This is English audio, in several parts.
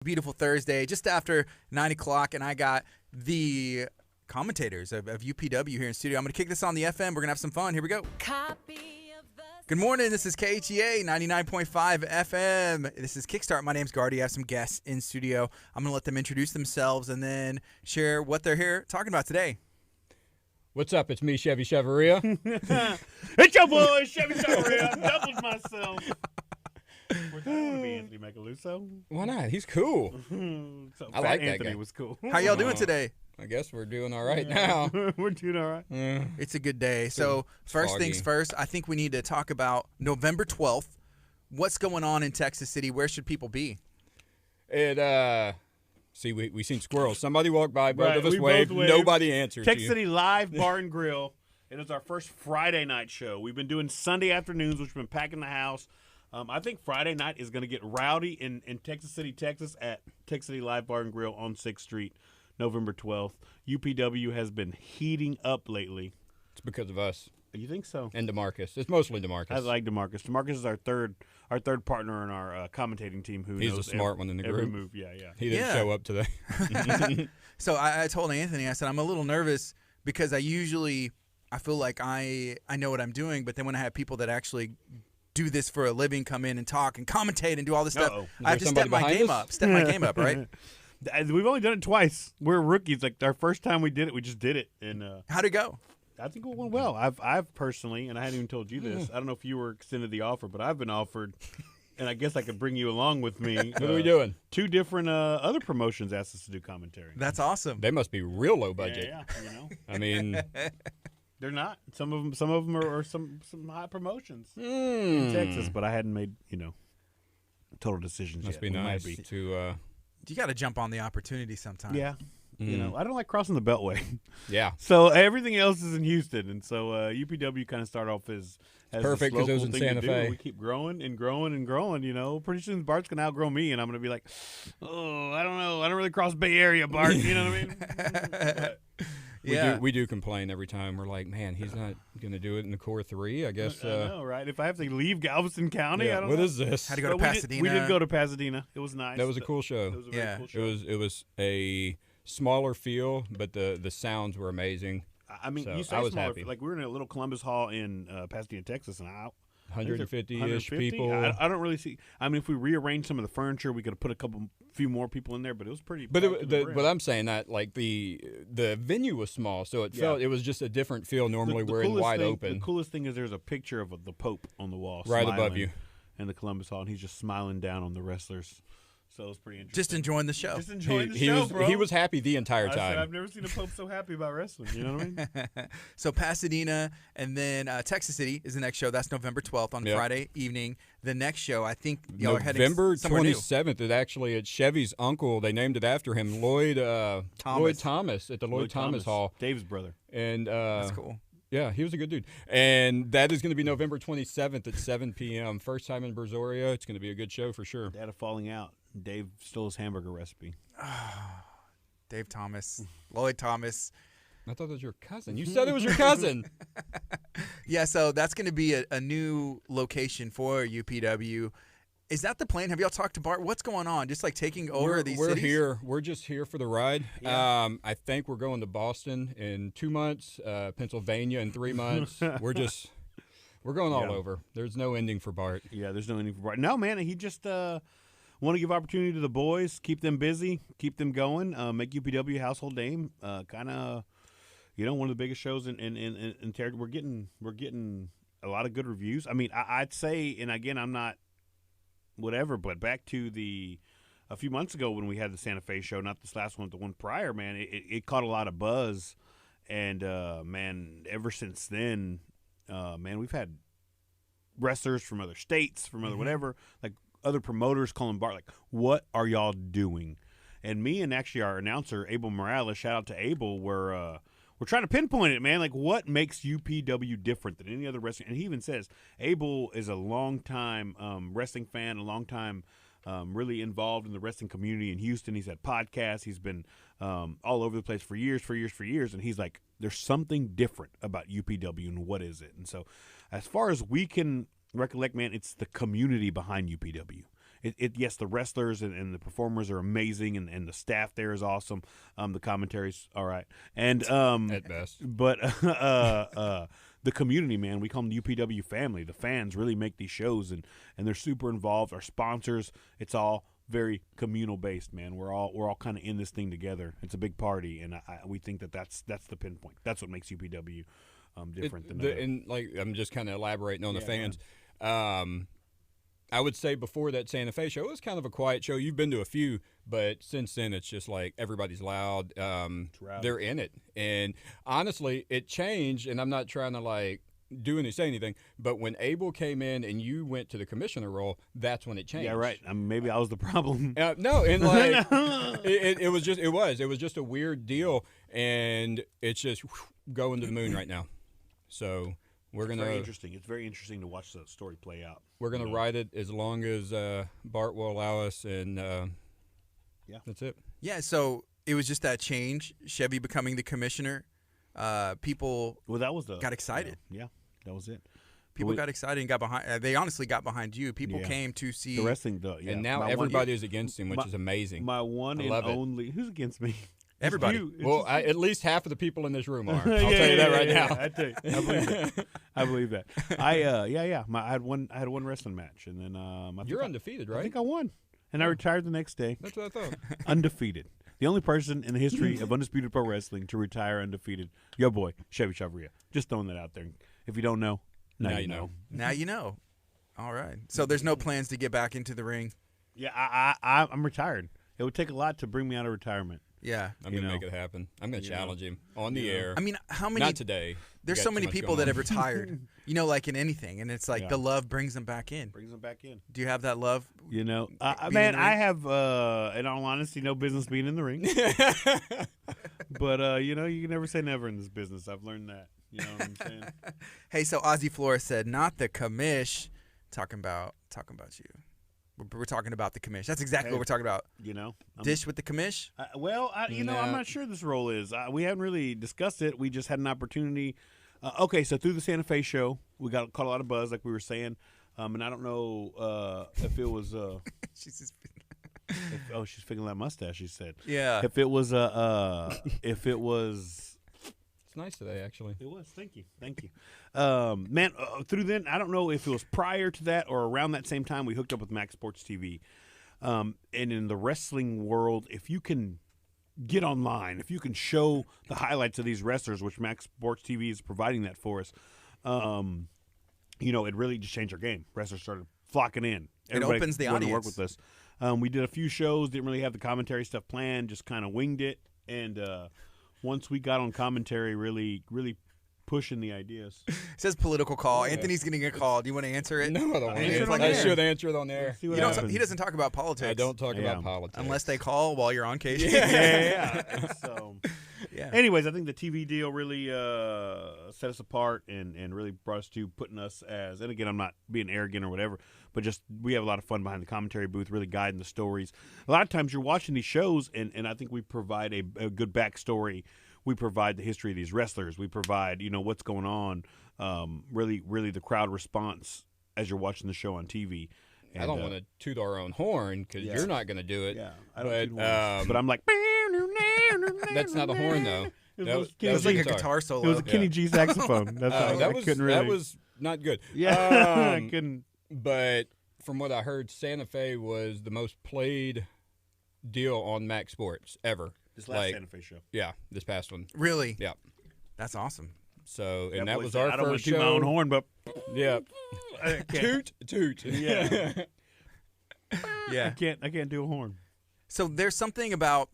Beautiful Thursday, just after 9 o'clock, and I got the commentators of UPW here in studio. I'm going to kick this on the FM. We're going to have some fun. Here we go. Good morning. This is KHEA 99.5 FM. This is Kickstart. My name's Gardy. I have some guests in studio. I'm going to let them introduce themselves and then share what they're here talking about today. What's up? It's me, Chevy Cheveria. It's your boy, Chevy Cheveria. I doubled myself. We're talking to be Anthony Macaluso. Why not? He's cool. So I like that Anthony guy. was cool. How y'all doing today? I guess we're doing all right now. We're doing all right. It's a good day. So first foggy. things first, I think we need to talk about November 12th. What's going on in Texas City? Where should people be? See, we seen squirrels. Somebody walked by, both Right, of us we waved. both waved. Nobody answered Texas you. City Live Bar and Grill. It is our first Friday night show. We've been doing Sunday afternoons, which we've been packing the house. I think Friday night is going to get rowdy in Texas City, Texas at Texas City Live Bar and Grill on 6th Street, November 12th. UPW has been heating up lately. It's because of us. You think so? And DeMarcus. It's mostly DeMarcus. I like DeMarcus. DeMarcus is our third partner in our commentating team. He's knows the smart one in the every group. move. Yeah. He didn't Yeah. show up today. So I told Anthony, I said, I'm a little nervous because I feel like I know what I'm doing, but then when I have people that actually do this for a living, come in and talk and commentate and do all this stuff, Uh-oh. I have to step my game up, right? We've only done it twice. We're rookies. Like our first time we did it, we just did it, and How'd it go? I think it went well. I've personally, and I hadn't even told you this. I don't know if you were extended the offer, but I've been offered, and I guess I could bring you along with me. What are we doing? 2 different other promotions asked us to do commentary. That's awesome. They must be real low budget. Yeah, you know. I mean, They're not. Some of them are some high promotions in Texas, but I hadn't made total decisions must yet. be We might nice to. You got to jump on the opportunity sometime. Yeah, I don't like crossing the Beltway. Yeah. So everything else is in Houston, and so UPW kind of started off as perfect because because it was in Santa Fe. We keep growing and growing and growing. Pretty soon Bart's gonna outgrow me, and I'm gonna be like, oh, I don't know, I don't really cross Bay Area, Bart. You know what I mean? But, We do complain every time. We're like, man, he's not going to do it in the core 3. I guess. I know, right? If I have to leave Galveston County, I don't know. What is this? Had to go to But Pasadena. We did go to Pasadena. It was nice. That was a cool show. It was a very cool show. It was a smaller feel, but the sounds were amazing. I mean, So, you say I was smaller. happy. Like we were in a little Columbus Hall in Pasadena, Texas, and 150-ish people. I don't really see. I mean, if we rearranged some of the furniture, we could have put few more people in there. But it was pretty. But packed to the brim. but I'm saying that like the venue was small, so it felt it was just a different feel. Normally The we're in coolest wide thing, open. The coolest thing is there's a picture of the Pope on the wall, Right above smiling you. in the Columbus Hall, and he's just smiling down on the wrestlers. So it was pretty interesting. Just enjoying the show. Just enjoying the he show, was bro. he was happy the entire I said, time. I've never seen a Pope so happy about wrestling. You know what I mean? So Pasadena and then Texas City is the next show. That's November 12th on Friday evening. The next show, I think y'all are heading November somewhere new. 27th. It actually at Chevy's uncle. They named it after him, Lloyd Thomas at the Lloyd Thomas Hall. Dave's brother. And That's cool. yeah, he was a good dude. And that is going to be November 27th at 7 p.m. First time in Brazoria. It's going to be a good show for sure. They had a falling out. Dave stole his hamburger recipe. Dave Thomas, Lloyd Thomas. I thought it was your cousin. You said it was your cousin. Yeah, so that's going to be a new location for UPW. Is that the plan? Have y'all talked to Bart? What's going on? Just like taking over these we're cities? here. We're just here for the ride. Yeah. I think we're going to Boston in 2 months, Pennsylvania in 3 months. We're going all over. There's no ending for Bart. Yeah, there's no ending for Bart. No, man, he just want to give opportunity to the boys, keep them busy, keep them going, make UPW a household name. Kind of, one of the biggest shows in territory. We're getting a lot of good reviews. I mean, I'd say, and again, I'm not whatever, but back to a few months ago when we had the Santa Fe show, not this last one, the one prior, man, it caught a lot of buzz, and man, ever since then, man, we've had wrestlers from other states, from other whatever, like other promoters calling Bart, like, what are y'all doing? And me and actually our announcer, Abel Morales, shout out to Abel, we're trying to pinpoint it, man. Like, what makes UPW different than any other wrestling? And he even says Abel is a long-time wrestling fan, a long-time really involved in the wrestling community in Houston. He's had podcasts. He's been all over the place for years. And he's like, there's something different about UPW, and what is it? And so as far as we can recollect, man, it's the community behind UPW. yes, the wrestlers and the performers are amazing, and the staff there is awesome. The commentary's all right, and at best. But the community, man, we call them the UPW family. The fans really make these shows, and they're super involved. Our sponsors, it's all very communal based, man. We're all kind of in this thing together. It's a big party, and we think that's the pinpoint. That's what makes UPW different than and like I'm just kind of elaborating on the fans. I would say before that Santa Fe show, it was kind of a quiet show. You've been to a few, but since then it's just like everybody's loud. They're in it, and honestly, it changed. And I'm not trying to like say anything, but when Abel came in and you went to the commissioner role, that's when it changed. Yeah, right. Maybe I was the problem. No, and like it was just a weird deal, and it's just going to the moon right now. So we're gonna. Very interesting. It's very interesting to watch the story play out. We're gonna ride it as long as Bart will allow us, and that's it. Yeah. So it was just that change. Chevy becoming the commissioner. People. Well, that was got excited. Yeah, that was it. People got excited and got behind. They honestly got behind you. People came to see the wrestling. And now everybody is against him, which is amazing. My one and only. Who's against me? Everybody. Well, at least half of the people in this room are. I'll tell you that right now. I tell you, I believe that. I believe that. I had one wrestling match, and then you're undefeated, right? I think I won, and I retired the next day. That's what I thought. Undefeated. The only person in the history of Undisputed Pro Wrestling to retire undefeated. Your boy, Chevy. Just throwing that out there. If you don't know, now you know. Now you know. All right. So there's no plans to get back into the ring? Yeah, I'm retired. It would take a lot to bring me out of retirement. Yeah. I'm going to make it happen. I'm going to challenge him on the air. I mean, how many? Not today. There's so many people that have retired, like in anything, and it's like the love brings them back in. Do you have that love? Man, I have, in all honesty, no business being in the ring. But, you can never say never in this business. I've learned that. You know what I'm saying? Hey, so Ozzy Flores said, not the commish, talking about you. We're talking about the commish. That's exactly what we're talking about. Dish with the commish? I'm not sure this role is. We haven't really discussed it. We just had an opportunity. Okay, so through the Santa Fe show, we caught a lot of buzz, like we were saying. And I don't know if it was. She's fixing that mustache. She said. Yeah. If it was. It's nice today, actually. It was. Thank you. Man, through then, I don't know if it was prior to that or around that same time we hooked up with Max Sports TV. And in the wrestling world, if you can get online, if you can show the highlights of these wrestlers, which Max Sports TV is providing that for us, it really just changed our game. Wrestlers started flocking in. Everybody opens the wanted audience. to work with us. We did a few shows, didn't really have the commentary stuff planned, just kind of winged it. And once we got on commentary, really pushing the ideas. It says political call. Yeah. Anthony's getting a call. Do you want to answer it? No, I don't. I should answer it on air. He doesn't talk about politics. I don't talk about politics. Unless they call while you're on KHEA. Yeah. So, anyways, I think the TV deal really set us apart and really brought us to putting us as, and again, I'm not being arrogant or whatever, but just we have a lot of fun behind the commentary booth, really guiding the stories. A lot of times you're watching these shows, and I think we provide a good backstory. We provide the history of these wrestlers. We provide, what's going on, really the crowd response as you're watching the show on TV. And, I don't want to toot our own horn because you're not going to do it. Yeah, I don't toot horns. But I'm like, that's not a horn though. It was like a guitar solo. It was a Kenny G saxophone. That's that was not good. Yeah, I couldn't. But from what I heard, Santa Fe was the most played deal on Max Sports ever. This last Santa Fe show. Yeah, this past one. Really? Yeah. That's awesome. So, and that was our first show. I don't want to toot my own horn, but yeah, toot. Yeah, yeah. I can't do a horn. So there's something about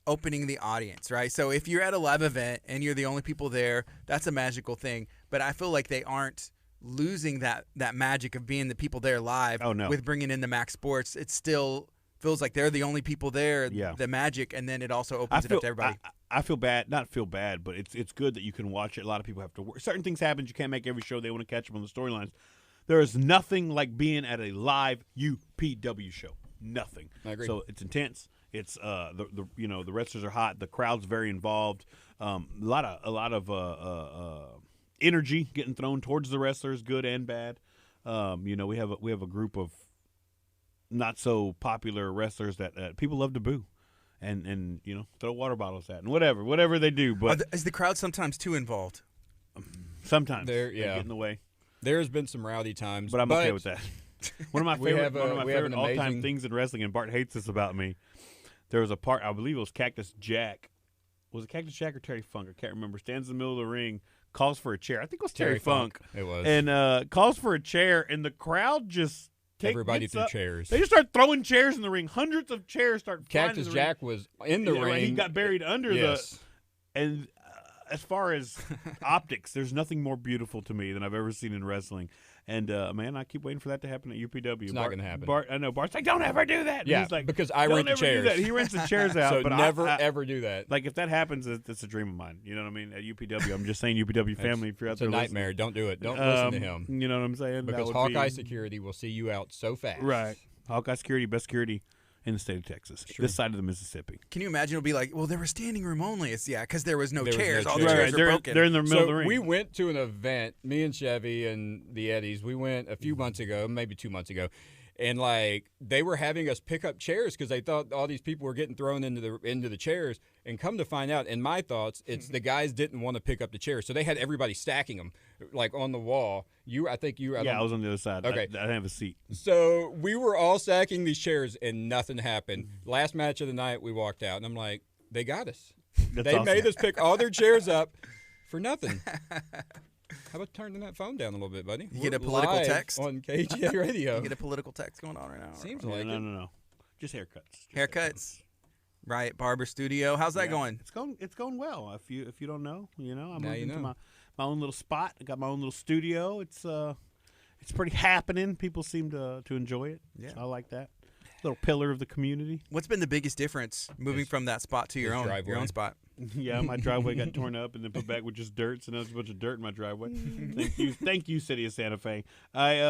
opening the audience, right? So if you're at a live event and you're the only people there, that's a magical thing. But I feel like they aren't losing that magic of being the people there live. Oh, no. With bringing in the Max Sports. It still feels like they're the only people there, the magic, and then it also opens it up to everybody. I feel bad, not feel bad, but it's good that you can watch it. A lot of people have to work. Certain things happen. You can't make every show. They want to catch up on the storylines. There is nothing like being at a live UPW show. Nothing. I agree. So it's intense. It's the wrestlers are hot. The crowd's very involved. A lot of energy getting thrown towards the wrestlers, good and bad. We have a group of not so popular wrestlers that people love to boo. And throw water bottles at and whatever they do. But is the crowd sometimes too involved? Sometimes they get in the way. There's been some rowdy times, but I'm okay with that. One of my favorite all-time things in wrestling, and Bart hates this about me. There was a part, I believe it was Cactus Jack. Was it Cactus Jack or Terry Funk? I can't remember. Stands in the middle of the ring, calls for a chair. I think it was Terry Funk. It was. And calls for a chair, and the crowd just everybody threw chairs. They just start throwing chairs in the ring. Hundreds of chairs start flying Cactus in the Jack ring. was in the ring. He got buried under and as far as optics, there's nothing more beautiful to me than I've ever seen in wrestling. And, man, I keep waiting for that to happen at UPW. It's not going to happen. I know. Bart's like, don't ever do that. Yeah, he's like, because I rent the chairs. Do that. He rents the chairs out. So but never, ever do that. Like, if that happens, it's a dream of mine. You know what I mean? At UPW. I'm just saying UPW family. If you're out it's there a nightmare. listening. Don't do it. Don't listen to him. You know what I'm saying? Because Hawkeye Security will see you out so fast. Right. Hawkeye Security, best security in the state of Texas, this side of the Mississippi. Can you imagine? It'll be like, well, there was standing room only. It's because there was no chairs. No All chairs. the chairs are broken. They're in the middle of the ring. We went to an event, me and Chevy and the Eddies. We went a few months ago, maybe 2 months ago, and like they were having us pick up chairs because they thought all these people were getting thrown into the chairs. And come to find out, in my thoughts, it's the guys didn't want to pick up the chairs, so they had everybody stacking them like on the wall. I was on the other side. Okay, I didn't have a seat. So we were all stacking these chairs, and nothing happened. Last match of the night, we walked out, and I'm like, they got us. They awesome. Made us pick all their chairs up for nothing. How about turning that phone down a little bit, buddy? You get a political text on KHEA radio. You get a political text going on right now. Seems like no. Just haircuts. Haircuts. Right, barber studio. How's that going? It's going well. If you don't know, I'm moving to my own little spot. I got my own little studio. It's pretty happening. People seem to enjoy it. Yeah, so I like that. Little pillar of the community. What's been the biggest difference moving from that spot to your own spot? Yeah, my driveway got torn up and then put back with just dirt. So now there's a bunch of dirt in my driveway. Thank you, City of Santa Fe. My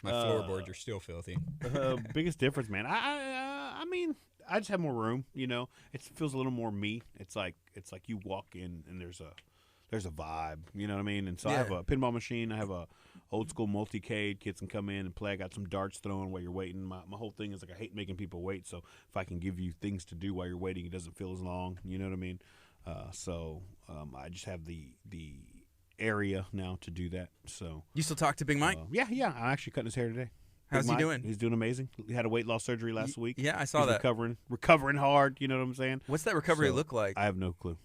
floorboards are still filthy. Biggest difference, man. I mean, I just have more room. It feels a little more me. It's like you walk in and there's a vibe. You know what I mean? And so I have a pinball machine. I have a old school multicade. Kids can come in and play. I got some darts thrown while you're waiting. My whole thing is like I hate making people wait. So if I can give you things to do while you're waiting, it doesn't feel as long. You know what I mean? I just have the area now to do that. So you still talk to Big Mike? Yeah. I'm actually cutting his hair today. How's he doing? He's doing amazing. He had a weight loss surgery last week. Yeah, I saw that. Recovering hard. You know what I'm saying? What's that recovery look like? I have no clue.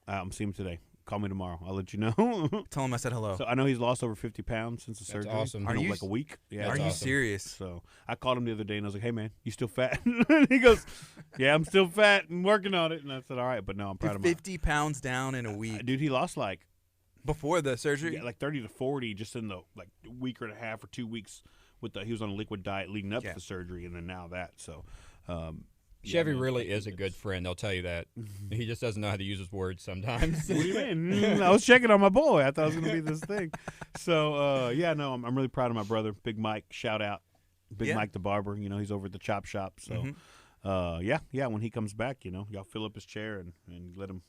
I'm seeing him today. Call me tomorrow. I'll let you know. Tell him I said hello. So I know he's lost over 50 pounds since the surgery. Awesome. Are you like a week? Yeah. Are you serious? So I called him the other day and I was like, "Hey man, you still fat?" He goes, "Yeah, I'm still fat and working on it." And I said, "All right, but no, I'm proud of him." 50 pounds down in a week. Dude, he lost like before the surgery. Yeah, like 30 to 40 just in the week and a half or 2 weeks he was on a liquid diet leading up to the surgery and then now that. So Chevy really is a good friend. I'll tell you that. He just doesn't know how to use his words sometimes. What do you mean? I was checking on my boy. I thought it was going to be this thing. So, I'm really proud of my brother, Big Mike. Shout out. Big Mike the barber. He's over at the chop shop. So, when he comes back, y'all fill up his chair and let him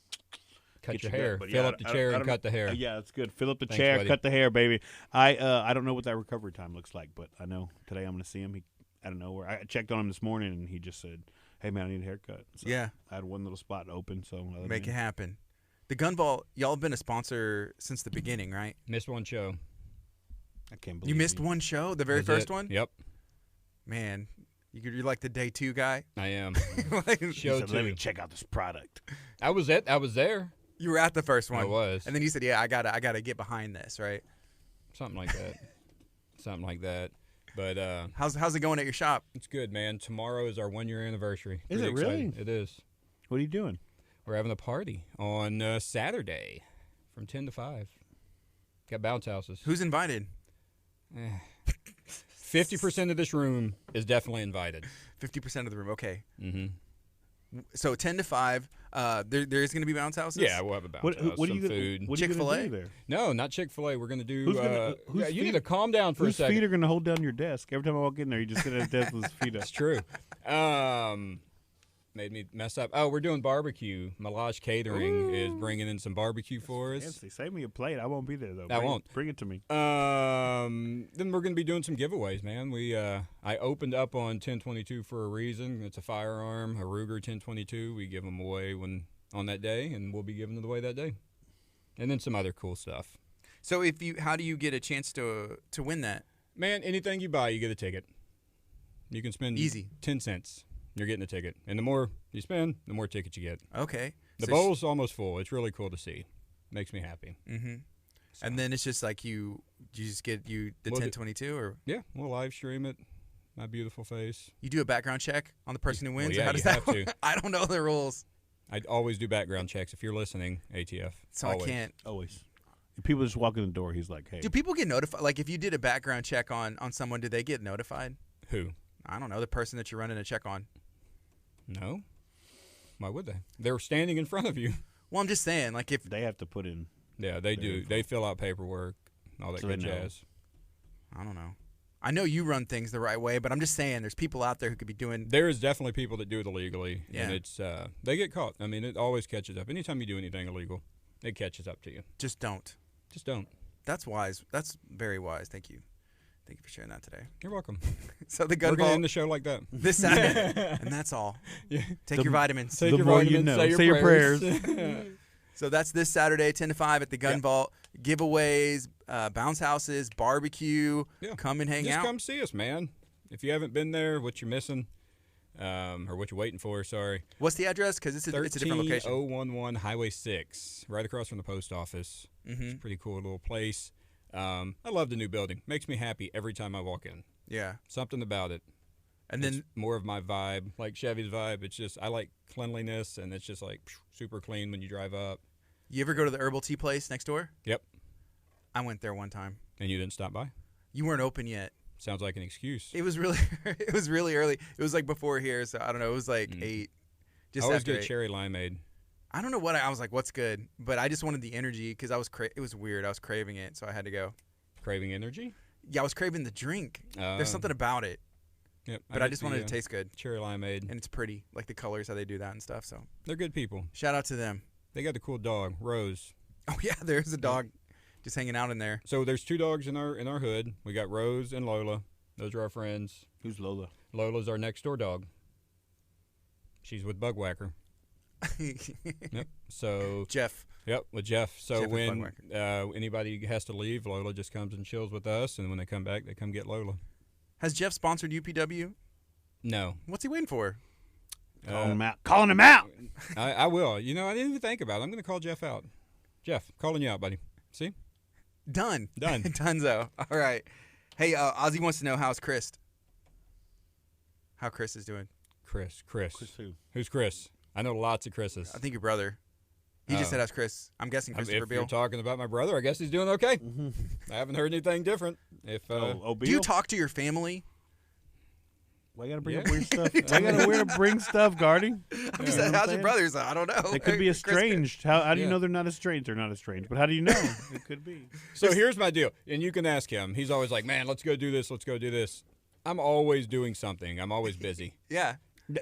cut your hair. Fill up the chair and cut the hair. Yeah, that's good. Fill up the chair, buddy. Cut the hair, baby. I don't know what that recovery time looks like, but I know today I'm going to see him. I don't know where. I checked on him this morning, and he just said, "Hey man, I need a haircut." So I had one little spot open, so make it happen. The Gun Vault, y'all have been a sponsor since the beginning, right? Missed one show. I can't believe you missed one show, the very first one. Yep. Man, you're like the day 2 guy. I am. Show 2. Let me check out this product. I was there. You were at the first one. I was. And then you said, "Yeah, I gotta get behind this," right? Something like that. But how's it going at your shop? It's good, man. Tomorrow is our 1-year anniversary. Is it really? It is. What are you doing? We're having a party on Saturday from 10 to 5. Got bounce houses. Who's invited? 50% of this room is definitely invited. 50% of the room. Okay. Mm-hmm. So 10 to 5. There's going to be bounce houses. Yeah, we'll have a bounce house. Some food. Chick-fil-A there? No, not Chick-fil-A. We're going to do. You need to calm down for a second. Whose feet are going to hold down your desk? Every time I walk in there, you just sit at a desk with his feet up. It's true. made me mess up. Oh, we're doing barbecue. Melange Catering is bringing in some barbecue for us. Fancy. Save me a plate. I won't be there though. I won't. Bring it to me. Then we're going to be doing some giveaways, man. I opened up on 10/22 for a reason. It's a firearm, a Ruger 10/22. We give them away on that day, and we'll be giving them away that day. And then some other cool stuff. So how do you get a chance to win that? Man, anything you buy, you get a ticket. You can spend easy 10 cents. You're getting a ticket. And the more you spend, the more tickets you get. Okay. The bowl's almost full. It's really cool to see. Makes me happy. Mm-hmm. So. And then it's just like you just get the 10/22 or? Yeah, we'll live stream it. My beautiful face. You do a background check on the person who wins? Well, yeah, how does that work? I don't know the rules. I always do background checks. If you're listening, ATF. So always. I can't. Always. If people just walk in the door, he's like, hey. Do people get notified? Like if you did a background check on someone, do they get notified? Who? I don't know. The person that you're running a check on. No. Why would they? They're standing in front of you. Well, I'm just saying, like if they have to put in. Yeah, they do. Info. They fill out paperwork, all that good jazz. I don't know. I know you run things the right way, but I'm just saying there's people out there who could be doing. There is definitely people that do it illegally, yeah. And it's they get caught. I mean, it always catches up. Anytime you do anything illegal, it catches up to you. Just don't. Just don't. That's wise. That's very wise. Thank you. Thank you for sharing that today. You're welcome. So the gun We're ball gonna end the show like that this Saturday, and that's all. Yeah. Take your vitamins. Take your vitamins. You know. Say your prayers. So that's this Saturday, 10 to 5 at the Gun Vault. Giveaways, bounce houses, barbecue. Yeah. Come and hang out. Just come see us, man. If you haven't been there, what you're missing, or what you're waiting for, sorry. What's the address? Because it's a different location. 13011 Highway 6, right across from the post office. Mm-hmm. It's a pretty cool little place. I love the new building. Makes me happy every time I walk in. Yeah. Something about it. And then more of my vibe, like Chevy's vibe. It's just I like cleanliness, and it's just like super clean when you drive up. You ever go to the herbal tea place next door? Yep. I went there one time. And you didn't stop by? You weren't open yet. Sounds like an excuse. It was really early. It was like before here, so I don't know. It was like 8. Just I always get cherry limeade. I don't know what I was like. What's good? But I just wanted the energy because it was weird. I was craving it, so I had to go. Craving energy? Yeah, I was craving the drink. There's something about it. Yep. But I just wanted it to taste good. Cherry limeade. And it's pretty, like the colors, how they do that and stuff. So they're good people. Shout out to them. They got the cool dog, Rose. Oh yeah, there's a dog just hanging out in there. So there's 2 dogs in our hood. We got Rose and Lola. Those are our friends. Who's Lola? Lola's our next door dog. She's with Bugwhacker. Yep. So Jeff. Yep, with Jeff. So Jeff when anybody has to leave, Lola just comes and chills with us, and when they come back, they come get Lola. Has Jeff sponsored UPW? No. What's he waiting for? Calling him out. Calling him out. I will. You know, I didn't even think about it. I'm going to call Jeff out. Jeff, calling you out, buddy. See? Done. Dunzo. All right. Hey, Ozzy wants to know how's Chris. How Chris is doing. Chris. Chris who? Who's Chris? I know lots of Chris's. I think your brother. He just said how's Chris. I'm guessing Christopher Beal. If you're talking about my brother, I guess he's doing okay. Mm-hmm. I haven't heard anything different. Do you talk to your family? Why you gotta bring up weird stuff? Why you gotta bring stuff, Gardy? I'm just saying, how's your brothers? I don't know. They could be estranged. How do you know they're not estranged? They're not estranged. But how do you know? It could be. So here's my deal, and you can ask him. He's always like, man, let's go do this. Let's go do this. I'm always doing something. I'm always busy. Yeah.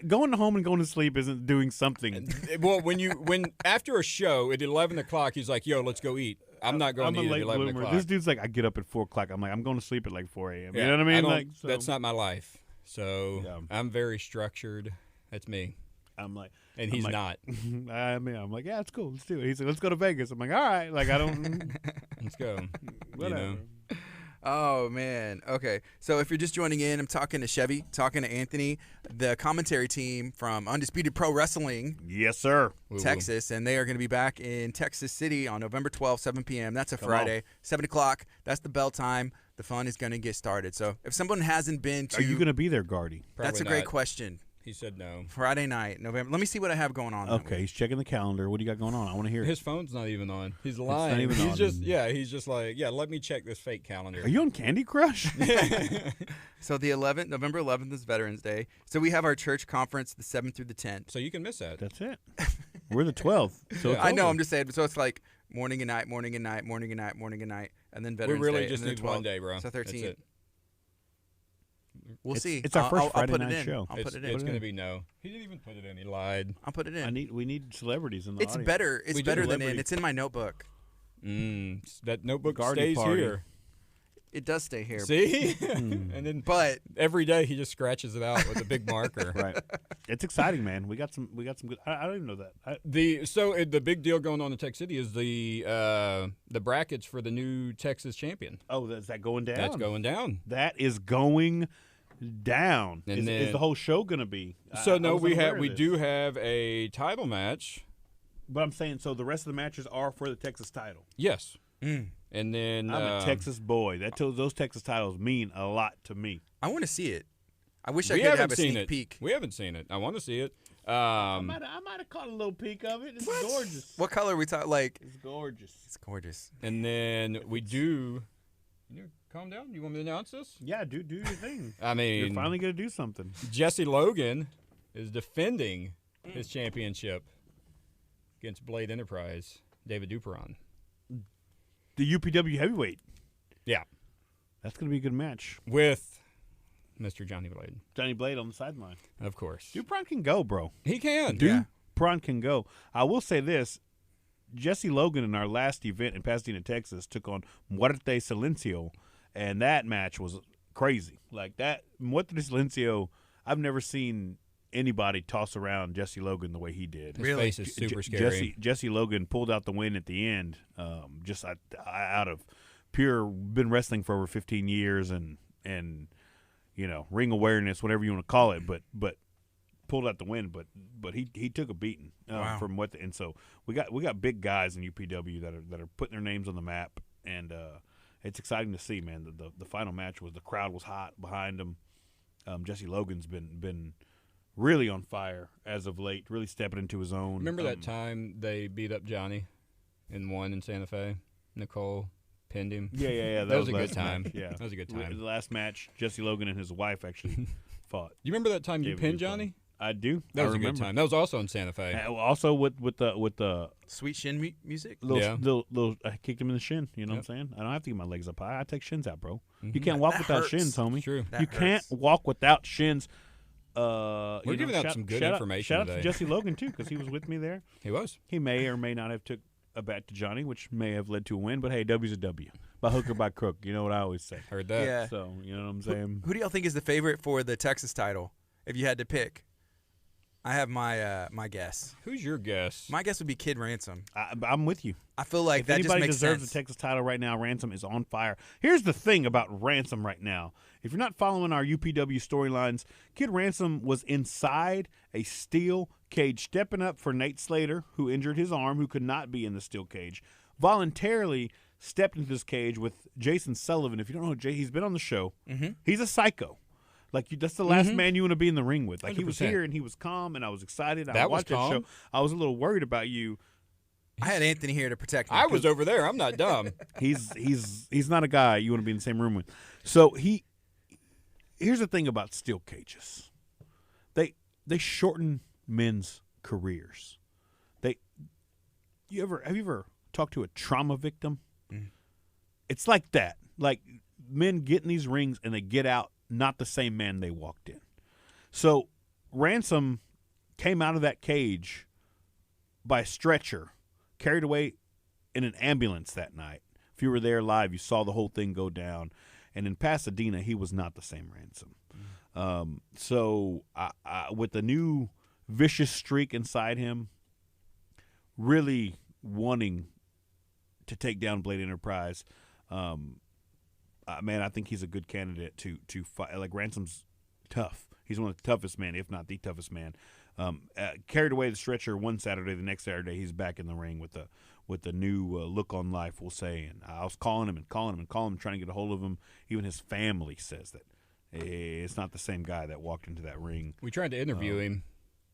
Going home and going to sleep isn't doing something. Well, when after a show at 11 o'clock, he's like, yo, let's go eat. I'm not going to eat at 11 o'clock. This dude's like, I get up at 4 o'clock. I'm like, I'm going to sleep at like 4 a.m. Yeah, you know what I mean? That's not my life. So I'm very structured. That's me. I'm like, and he's not. I'm like, yeah, it's cool. Let's do it. He's like, let's go to Vegas. I'm like, all right. Like, I don't. Let's go. Whatever. You know? Oh, man. Okay. So if you're just joining in, I'm talking to Chevy, talking to Anthony, the commentary team from Undisputed Pro Wrestling. Yes, sir. Texas, and they are going to be back in Texas City on November 12th, 7 p.m. That's a Friday. 7 o'clock. That's the bell time. The fun is going to get started. So if someone hasn't been to... Are you going to be there, Gardy? That's a great question. He said no. Friday night, November. Let me see what I have going on. Okay, he's checking the calendar. What do you got going on? I want to hear it. His phone's not even on. He's lying. Not even he's on. just he's just like, let me check this fake calendar. Are you on Candy Crush? So the 11th, November 11th is Veterans Day. So we have our church conference the 7th through the 10th. So you can miss that. That's it. We're the 12th. So I know. I'm just saying. So it's like morning and night, morning and night, morning and night, morning and night, and then Veterans Day. We really just need one day, bro. So 13th. That's it. We'll see. It's our first Friday put night it in. show. I'll put it in. It's going to be no. He didn't even put it in. He lied. I'll put it in. We need celebrities in the It's audience. better. It's better than in. It's in my notebook. That notebook Garden stays party. here. It does stay here. See? And then every day he just scratches it out with a big marker. Right. It's exciting, man. We got some good. I don't even know that. The big deal going on in Tech City is the brackets for the new Texas champion. Oh, is that going down? That's going down. That is going down. And Is the whole show going to be? So no, we do have a title match. But I'm saying, so the rest of the matches are for the Texas title. Yes. And then I'm a Texas boy. Those Texas titles mean a lot to me. I want to see it. I wish I could have a sneak peek. We haven't seen it. I want to see it. I might have caught a little peek of it. It's gorgeous. What color are we talking? Like, it's gorgeous. It's gorgeous. And then we do. Can you calm down? You want me to announce this? Yeah, do your thing. I mean, you're finally gonna do something. Jesse Logan is defending his championship against Blade Enterprise, David Duperon. The UPW heavyweight. Yeah. That's going to be a good match. With Mr. Johnny Blade. Johnny Blade on the sideline. Of course. Duperon can go, bro. He can. Duperon can go. I will say this. Jesse Logan in our last event in Pasadena, Texas, took on Muerte Silencio, and that match was crazy. Like that, Muerte Silencio, I've never seen anybody toss around Jesse Logan the way he did. His face is super scary. Jesse Logan pulled out the win at the end, just out of pure, been wrestling for over 15 years and ring awareness, whatever you want to call it, but pulled out the win. But he took a beating from what, and so we got big guys in UPW that are putting their names on the map, and it's exciting to see, man. The final match the crowd was hot behind him. Jesse Logan's been really on fire as of late, really stepping into his own. Remember that time they beat up Johnny and won in Santa Fe? Nicole pinned him. Yeah. That was a good time. Match. Yeah, that was a good time. The last match, Jesse Logan and his wife actually fought. You remember that time you pinned Johnny? I do. That was a good time. That was also in Santa Fe. Also with the sweet shin music. Little, I kicked him in the shin. You know what I'm saying? I don't have to get my legs up high. I take shins out, bro. You can't walk without shins, homie. True. You can't walk without shins. We're giving out some good information shout today. Shout out to Jesse Logan, too, because he was with me there. He was. He may or may not have took a bat to Johnny, which may have led to a win, but hey, W's a W. By hook or by crook. You know what I always say. Heard that. Yeah. So, you know what I'm saying? Who do y'all think is the favorite for the Texas title, if you had to pick? I have my guess. Who's your guess? My guess would be Kid Ransom. I'm with you. I feel like if that just anybody makes deserves sense. the Texas title right now, Ransom is on fire. Here's the thing about Ransom right now. If you're not following our UPW storylines, Kid Ransom was inside a steel cage, stepping up for Nate Slater, who injured his arm, who could not be in the steel cage, voluntarily stepped into this cage with Jason Sullivan. If you don't know Jay, he's been on the show. He's a psycho. That's the last man you want to be in the ring with. Like 100%. He was here and he was calm, and I was excited. I watched that show. I was a little worried about you. I had Anthony here to protect me. I was over there. I'm not dumb. He's not a guy you want to be in the same room with. So here's the thing about steel cages. They shorten men's careers. Have you ever talked to a trauma victim? It's like that. Like men get in these rings and they get out not the same man they walked in. So Ransom came out of that cage by a stretcher, carried away in an ambulance that night. If you were there live, you saw the whole thing go down. And in Pasadena, he was not the same Ransom. So with the new vicious streak inside him, really wanting to take down Blade Enterprise, man, I think he's a good candidate to fight. Like, Ransom's tough. He's one of the toughest men, if not the toughest man. Carried away the stretcher one Saturday. The next Saturday, he's back in the ring with the new look on life, we'll say. And I was calling him, trying to get a hold of him. Even his family says that it's not the same guy that walked into that ring. We tried to interview him,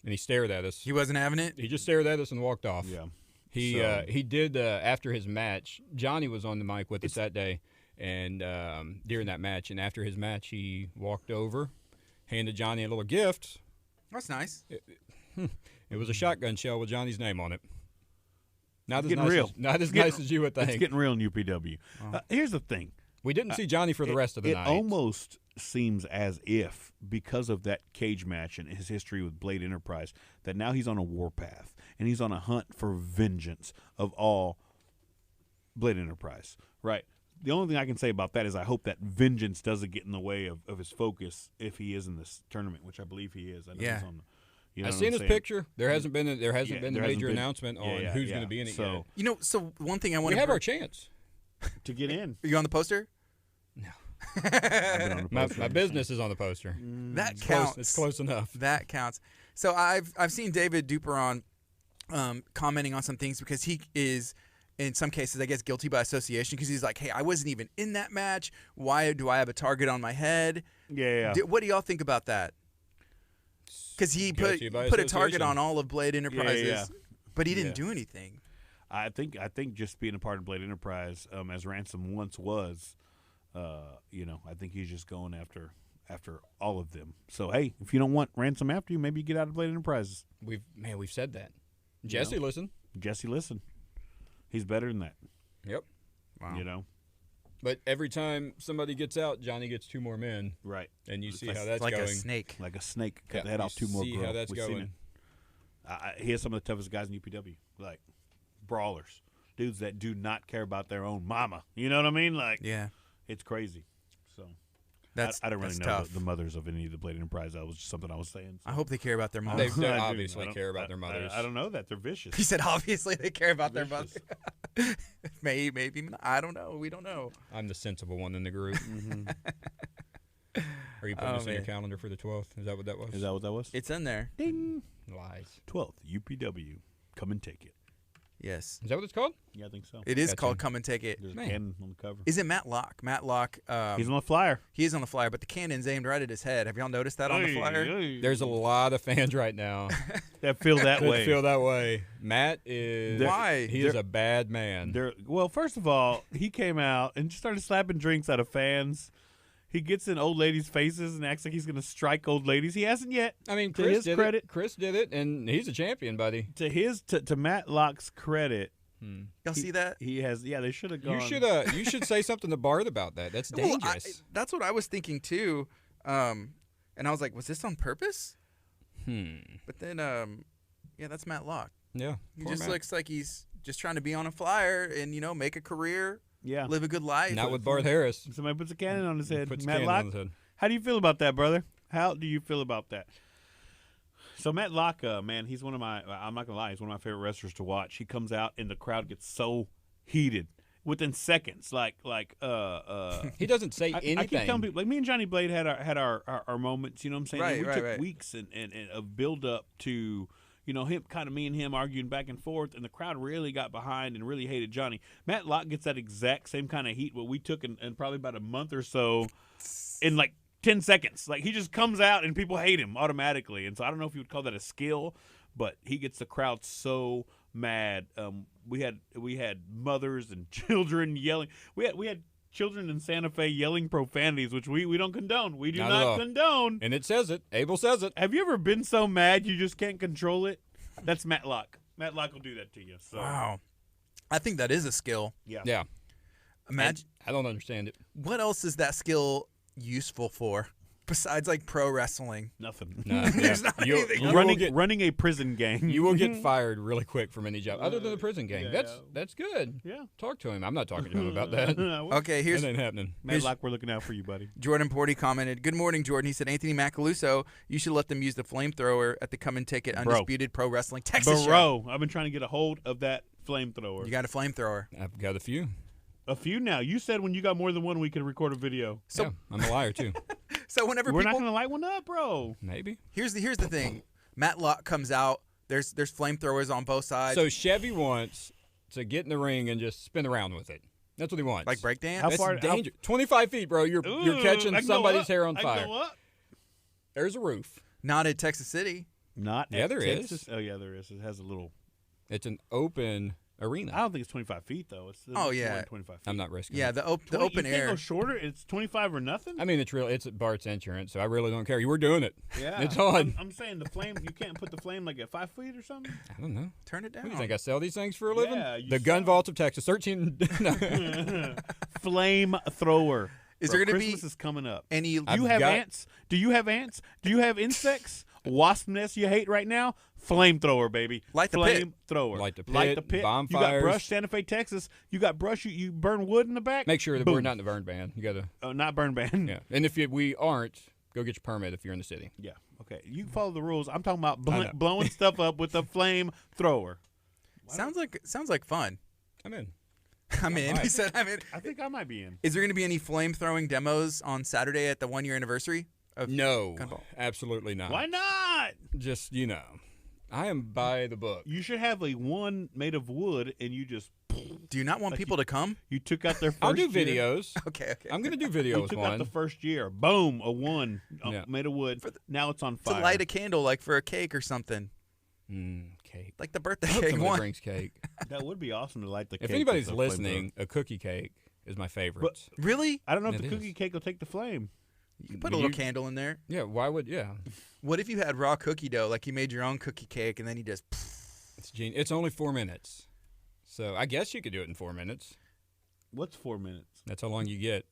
and he stared at us. He wasn't having it? He just stared at us and walked off. Yeah. He did, after his match, Johnny was on the mic with us that day. And during that match, and after his match, he walked over, handed Johnny a little gift. That's nice. It was a shotgun shell with Johnny's name on it. Not as nice as you would think. It's getting real in UPW. Here's the thing. We didn't see Johnny for the rest of the night. It almost seems as if, because of that cage match and his history with Blade Enterprise, that now he's on a warpath and he's on a hunt for vengeance of all Blade Enterprise. Right. The only thing I can say about that is I hope that vengeance doesn't get in the way of his focus if he is in this tournament, which I believe he is. I know he's on the, you know I've seen his picture. There hasn't been a major announcement on who's going to be in it yet. You know, so one thing I want to have our chance to get in. Are you on the poster? No. On the poster. My business is on the poster. That counts. It's close enough. That counts. So I've seen David Duperon commenting on some things because he is, in some cases, I guess, guilty by association because he's like, hey, I wasn't even in that match. Why do I have a target on my head? Yeah. What do y'all think about that? Because he put a target on all of Blade Enterprises, but he didn't do anything. I think just being a part of Blade Enterprise, as Ransom once was, I think he's just going after all of them. So hey, if you don't want Ransom after you, maybe you get out of Blade Enterprises. We've said that. Jesse, listen. He's better than that. Yep. Wow. But every time somebody gets out, Johnny gets 2 more men. Right. And you see how that's like going. Like a snake. Like a snake. Cut the head off 2 more girls. See how that's going. He has some of the toughest guys in UPW. Like, brawlers. Dudes that do not care about their own mama. You know what I mean? Like, yeah. It's crazy. So I don't really know tough. the mothers of any of the Blade Enterprise. That was just something I was saying. So. I hope they care about their mothers. They obviously care about their mothers. I don't know that. They're vicious. He said obviously they care about their mothers. maybe not. I don't know. We don't know. I'm the sensible one in the group. Mm-hmm. Are you putting this in your calendar for the 12th? Is that what that was? Is that what that was? It's in there. Ding. Lies. 12th, UPW. Come and take it. Yes. Is that what it's called? Yeah, I think so. It is called Come and Take It. There's a cannon on the cover. Is it Matt Locke? Matt Locke. He's on the flyer. He is on the flyer, but the cannon's aimed right at his head. Have y'all noticed that on the flyer? There's a lot of fans right now that feel that way. Feel that way. Matt is. Why? He is a bad man. Well, first of all, he came out and just started slapping drinks out of fans. He gets in old ladies' faces and acts like he's going to strike old ladies. He hasn't yet. I mean, Chris did it, and he's a champion, buddy. To Matt Locke's credit. Y'all see that? He has. Yeah, they should have gone. You should say something to Bart about that. That's dangerous. Well, that's what I was thinking too. And I was like, was this on purpose? But then, that's Matt Locke. Yeah. He just looks like he's just trying to be on a flyer and make a career. Yeah. Live a good life. Not with Bart Harris. Somebody puts a cannon on his head. Puts Matt Locke. How do you feel about that, brother? How do you feel about that? So Matt Locke, man, he's one of my. I'm not gonna lie, he's one of my favorite wrestlers to watch. He comes out and the crowd gets so heated within seconds. He doesn't say anything. I keep telling people, like me and Johnny Blade had our moments. You know what I'm saying? Right, and we took right. weeks and of build up to. Me and him arguing back and forth, and the crowd really got behind and really hated Johnny. Matt Locke gets that exact same kind of heat what we took in probably about a month or so in like 10 seconds. Like, he just comes out and people hate him automatically. And so I don't know if you would call that a skill, but he gets the crowd so mad. We had mothers and children yelling. We had children in Santa Fe yelling profanities, which we don't condone. We do not condone. And it says it. Abel says it. Have you ever been so mad you just can't control it? That's Matt Locke. Matt Locke will do that to you. So. Wow. I think that is a skill. Yeah. Imagine. I don't understand it. What else is that skill useful for? Besides, like, pro wrestling. Nothing. No, There's not anything. Running a prison gang. You will get fired really quick from any job, other than the prison gang. Yeah. That's good. Yeah. Talk to him. I'm not talking to him about that. Okay, That ain't happening. Matt Locke, we're looking out for you, buddy. Jordan Porty commented, "Good morning, Jordan." He said, "Anthony Macaluso, you should let them use the flamethrower at the Come and Take It Undisputed Pro Wrestling Texas show." I've been trying to get a hold of that flamethrower. You got a flamethrower. I've got a few. A few now. You said when you got more than one, we could record a video. So I'm a liar too. So whenever we're not going to light one up, bro. Maybe. Here's the thing. Matt Locke comes out. There's flamethrowers on both sides. So Chevy wants to get in the ring and just spin around with it. That's what he wants. Like breakdance? How That's far? dangerous. 25 feet, bro. You're catching somebody's hair on I fire. can go up. There's a roof. Not in Texas City. Not Yeah, at there is. Texas. Oh, yeah, there is. It has a little. It's an open arena. I don't think it's 25 feet, though. It's Oh, yeah. more than 25 feet. I'm not risking Yeah, it. the open you can't air. go shorter? It's 25 or nothing? I mean, it's at Bart's insurance, so I really don't care. You were doing it. Yeah. It's on. I'm saying the flame, you can't put the flame like at 5 feet or something? I don't know. Turn it down. What do you think? I sell these things for a living? Yeah, you The Gun sell. Vaults of Texas. 13. No. Flame thrower. Is there going to be Christmas is coming up? any? Do you have ants? Do you have ants? Do you have insects? Wasp nests you hate right now? Flamethrower, baby. Light the pit. Flamethrower. Light the pit. Light the pit. Bonfires. You got brush, Santa Fe, Texas. You got brush. You burn wood in the back. Make sure that Boom. we're not in the burn ban. You got to. Not burn ban. Yeah. And if we aren't, go get your permit if you're in the city. Yeah. Okay. You follow the rules. I'm talking about blowing stuff up with a flamethrower. Sounds like fun. I'm in. I'm in. He said I'm in. I think I might be in. Is there going to be any flame throwing demos on Saturday at the 1 year anniversary? No, absolutely not. Why not? Just, I am by the book. You should have one made of wood, and you just. Do you not want people to come? You took out their first. I'll do year. videos. Okay. I'm going to do You videos took one. out the first year. Boom, a one made of wood. Now it's on fire. To light a candle, like for a cake or something. Cake. Like the birthday I hope cake somebody one. brings cake. That would be awesome to light the cake. If anybody's with a listening, a cookie cake is my favorite. But- Really? I don't know if It the cookie is. cake will take the flame. You can put a little candle in there. Yeah, why would, What if you had raw cookie dough, like you made your own cookie cake, and then you just. It's genius. It's only 4 minutes. So I guess you could do it in 4 minutes. What's 4 minutes? That's how long you get.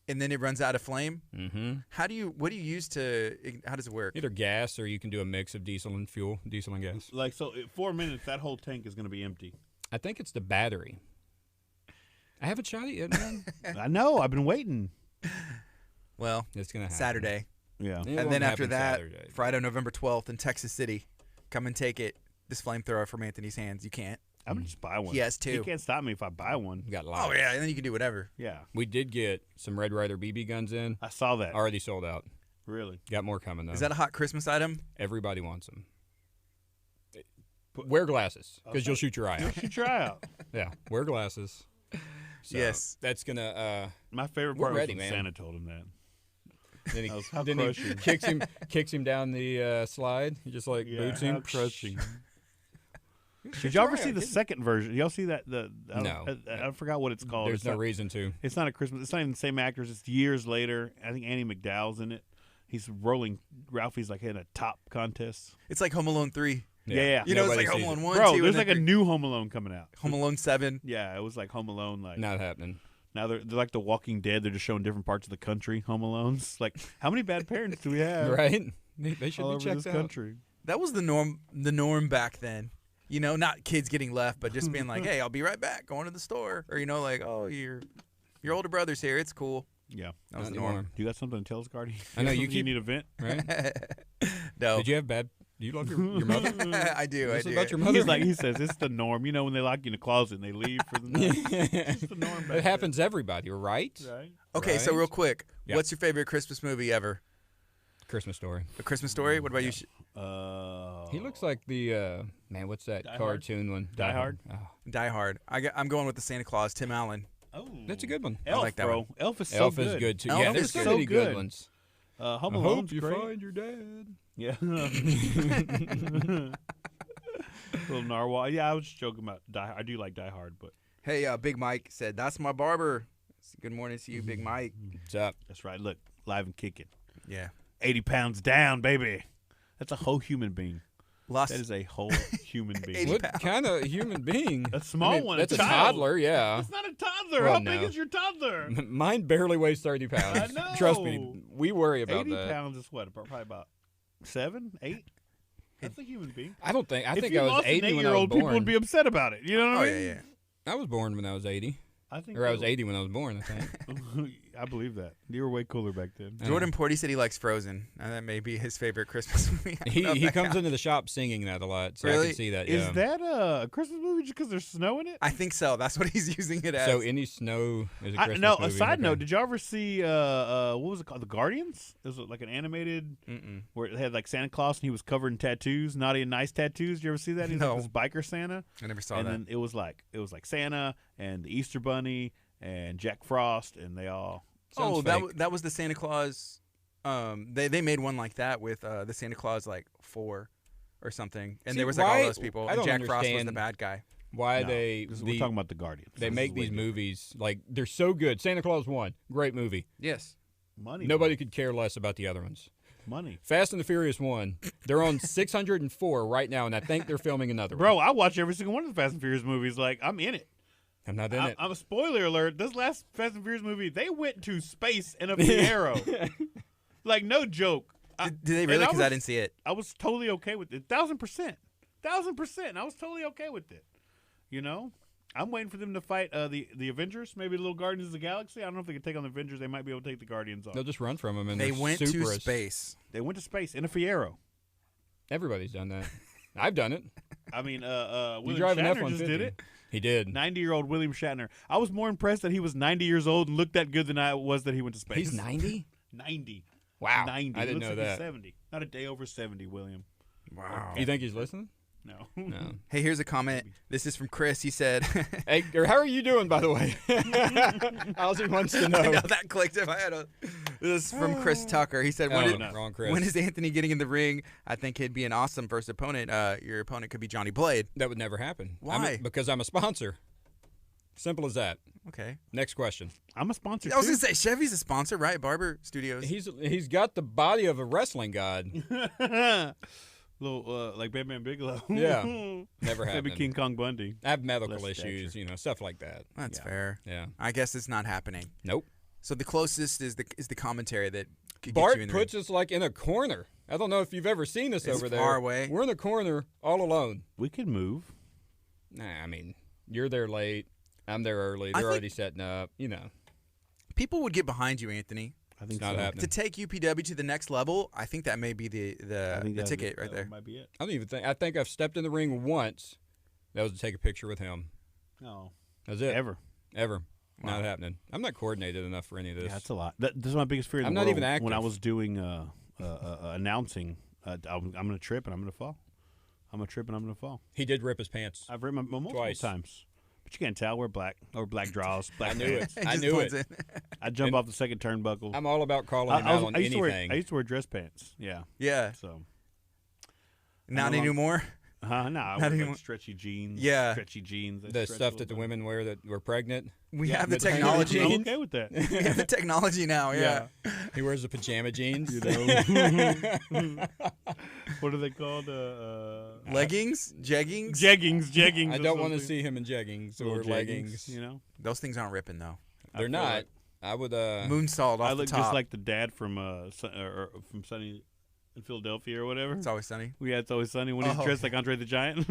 And then it runs out of flame. Mm-hmm. What do you use to? How does it work? Either gas or you can do a mix of diesel and fuel, diesel and gas. Like, so 4 minutes, that whole tank is going to be empty. I think it's the battery. I haven't shot it yet, man. I know. I've been waiting. Well, It's going to happen. Saturday. Yeah. It And won't then after happen that, Saturday. Friday, November 12th in Texas City. Come and take it. This flamethrower from Anthony's hands. You can't. I'm going to just buy one. He has two. You can't stop me if I buy one. We got lots. Oh, yeah. And then you can do whatever. Yeah. We did get some Red Ryder BB guns in. I saw that. Already sold out. Really? Got more coming, though. Is that a hot Christmas item? Everybody wants them. Wear glasses, because you'll shoot your eye out. Should try out. Yeah, wear glasses. So Yes. That's going to... My favorite We're part ready, was when man. Santa told him that. Then That was how he crushing. kicks him down the slide. He just boots him. how crushing. Did y'all ever see the second version? Y'all see that? No. I forgot what it's called. There's no reason to. It's not a Christmas. It's not even the same actors. It's years later. I think Annie McDowell's in it. He's rolling. Ralphie's like in a top contest. It's like Home Alone 3. Yeah. You know, it's Nobody like Home sees Alone it. 1, Bro, 2, there's and like then a 3. new Home Alone coming out. Home Alone 7. Yeah, it was like Home Alone. Like Not happening. now they're like The Walking Dead. They're just showing different parts of the country. Home Alones. Like, how many bad parents do we have? Right? They should All be over checked this out. country. That was the norm back then. You know, not kids getting left, but just being like, hey, I'll be right back, going to the store. Or, like, oh, your older brother's here. It's cool. Yeah. That was Not the norm. anymore. Do you got something to tell us, Cardi? I know, you You keep- need a vent. Right? No. Did you have bad... Do you love your mother? I do. This is I do. about your mother? He says it's the norm. You know, when they lock you in the closet and they leave for the night. It's the norm. back It happens to everybody, right? then. Right. Okay, so Right? real quick, Yeah. what's your favorite Christmas movie ever? Christmas Story. A Christmas Story? What about you? He looks like the man. What's that Die Hard? cartoon one? Die Hard? Oh, Die Hard. I'm going with the Santa Claus, Tim Allen. Oh, that's a good one. Elf, like that bro. one. Elf is so Elf good. is good too. Elf Yeah, is there's so so many good good. ones. Home I Alone's hope you great. find your dad. Yeah. Little narwhal. Yeah, I was just joking about Die Hard. I do like Die Hard, but Hey, Big Mike said, that's my barber. Good morning to you, Big Mike. What's up? that's right. Look, live and kicking. Yeah. 80 pounds down, baby. That's a whole human being. Lost. That is a whole human being. 80 What pounds. kind of human being? A small one, a That's a child. toddler. Yeah. It's not a toddler. Well, How big no. is your toddler? Mine barely weighs 30 pounds. I know. Trust me, we worry about 80 that. pounds is what? Probably about 7, 8? That's a human being. I don't think. I if think you I was lost 80 an when I was 8-year-old, people born. would be upset about it. You know what Oh, I yeah, mean? yeah. I was born when I was 80, I think or I was so. 80 when I was born. I think. I believe that. You were way cooler back then. Jordan Porty said he likes Frozen. And that may be his favorite Christmas movie. I don't know if He that comes counts. into the shop singing that a lot, so I Really? can see that. Is Yeah. that a Christmas movie just because there's snow in it? I think so. That's what he's using it as. So any snow is a Christmas No, movie. a side okay. note, did y'all ever see, what was it called? The Guardians? It was like an animated Mm-mm. where it had like Santa Claus and he was covered in tattoos, naughty and nice tattoos. Did you ever see that? He was No. like this biker Santa. I never saw And that. then it was like Santa and the Easter Bunny and Jack Frost and they all. Sounds Oh, fake. that was the Santa Claus. They made one like that with the Santa Claus like 4 or something, and See, there was like why- all those people. I And don't Jack Frost was the understand bad guy. Why No, they we're talking about the Guardians. they This make is way these different. movies like they're so good. Santa Claus 1, great movie. Yes. Money. Nobody could care less about the other ones. Money. Fast and the Furious 1, they're on 604 right now, and I think they're filming another one. Bro, I watch every single one of the Fast and Furious movies. Like, I'm in it. I'm not in it. I'm a spoiler alert. This last Fast and Furious movie, they went to space in a Fiero. Like, no joke. Did they really? Because I didn't see it. I was totally okay with it. 1,000%. 1,000%. I was totally okay with it. You know? I'm waiting for them to fight the Avengers, maybe the little Guardians of the Galaxy. I don't know if they can take on the Avengers. They might be able to take the Guardians off. They'll just run from them. And they went to space. They went to space in a Fiero. Everybody's done that. I've done it. I mean, William drive an Shatner F-150. just did it. He did. 90-year-old William Shatner. I was more impressed that he was 90 years old and looked that good than I was that he went to space. He's 90? 90. Wow. 90. I didn't know He's that. 70. Not a day over 70, William. Wow. You think he's listening? No. No. Hey, here's a comment. This is from Chris. He said, Hey, how are you doing, by the way? Ozzy wants to know. I know that clicked if I had a. This is from Chris Tucker. He said, Wrong Chris. when is Anthony getting in the ring? I think he'd be an awesome first opponent. Your opponent could be Johnny Blade. That would never happen. Why? Because I'm a sponsor. Simple as that. Okay. Next question. I'm a sponsor, I was too. going to say, Chevy's a sponsor, right? Barber Studios. He's got the body of a wrestling god. Little, like Batman Bigelow. Yeah. Never Maybe happened. King Kong Bundy. I have medical Less issues, stature. stuff like that. That's fair. Yeah. I guess it's not happening. Nope. So the closest is the commentary that could Bart get you in the puts us like in a corner. I don't know if you've ever seen us It's over there. far away. We're in the corner all alone. We could move. Nah, I mean, you're there late. I'm there early. They're already setting up. People would get behind you, Anthony. I think It's not so. happening. To take UPW to the next level, I think that may be the ticket right there. Might be it. I don't even think. I think I've stepped in the ring once. That was to take a picture with him. No. That's it. Ever. Not Wow. happening. I'm not coordinated enough for any of this. Yeah, that's a lot. This is my biggest fear in I'm the not world. even active. When I was doing announcing, I'm going to trip and I'm going to fall. I'm going to trip and I'm going to fall. He did rip his pants. I've ripped my multiple Twice. times. But you can't tell. We're black. Or black draws. Black I knew it. pants. It I just knew blends it. in. I jump off the second turnbuckle. I'm all about calling him out on I used anything. I used to wear dress pants. Yeah. Yeah. So. Not no anymore. No, I Not wear anymore. like stretchy jeans. Yeah. Stretchy jeans. They The stretch a stuff little that the bit. women wear that were pregnant. We Yeah, have the but- technology. I'm okay with that. We have the technology now. Yeah. He wears the pajama jeans. You know. What are they called? Leggings, jeggings. Jeggings. I or don't want to something. see him in jeggings Little or leggings. You know. Those things aren't ripping though. They're feel not. like- I would. Moonsault off I look the top. just like the dad from from Sunny in Philadelphia or whatever. It's always sunny. Yeah, it's always sunny when he's Oh. dressed like Andre the Giant.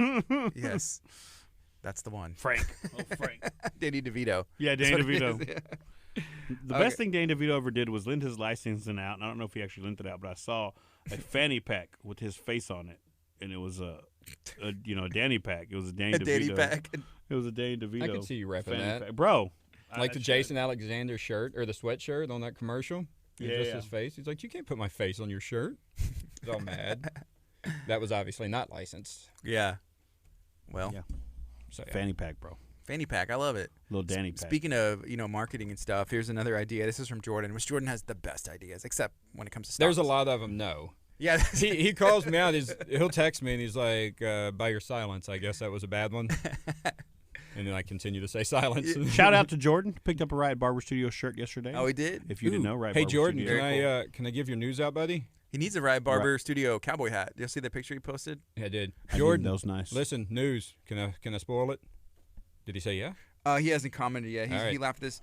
Yes, that's the one. Frank. Oh, Frank. Danny DeVito. Yeah, That's Danny what it DeVito. is, yeah. The Okay. best thing Danny DeVito ever did was lend his licensing out. And I don't know if he actually lent it out, but I saw a fanny pack with his face on it, and it was a Danny pack. It was a Danny A DeVito. Danny pack. It was a Danny DeVito. I can see you repping fanny that. pack. Bro. like the Jason Alexander shirt or the sweatshirt on that commercial. Yeah, Just his face. He's like, you can't put my face on your shirt. He's all mad. That was obviously not licensed. Yeah. Well, Yeah. So yeah. Fanny pack, bro. fanny pack. I love it. Little Danny pack. Speaking of marketing and stuff, here's another idea. This is from Jordan, which Jordan has the best ideas, except when it comes to stocks. There's a lot of them. No. Yeah. He calls me out. He'll text me and he's like, by your silence, I guess that was a bad one. And then I continue to say silence. Shout out to Jordan. Picked up a Riot Barber Studio shirt yesterday. Oh, he did? If you didn't know, Riot Hey Barber Jordan, Studio. can I give your news out, buddy? He needs a Riot Barber Studio cowboy hat. Did you see the picture he posted? Yeah, I did. I Jordan, did, that was nice. listen, news. Can I spoil it? Did he say yeah? He hasn't commented yet. All right. He laughed at this.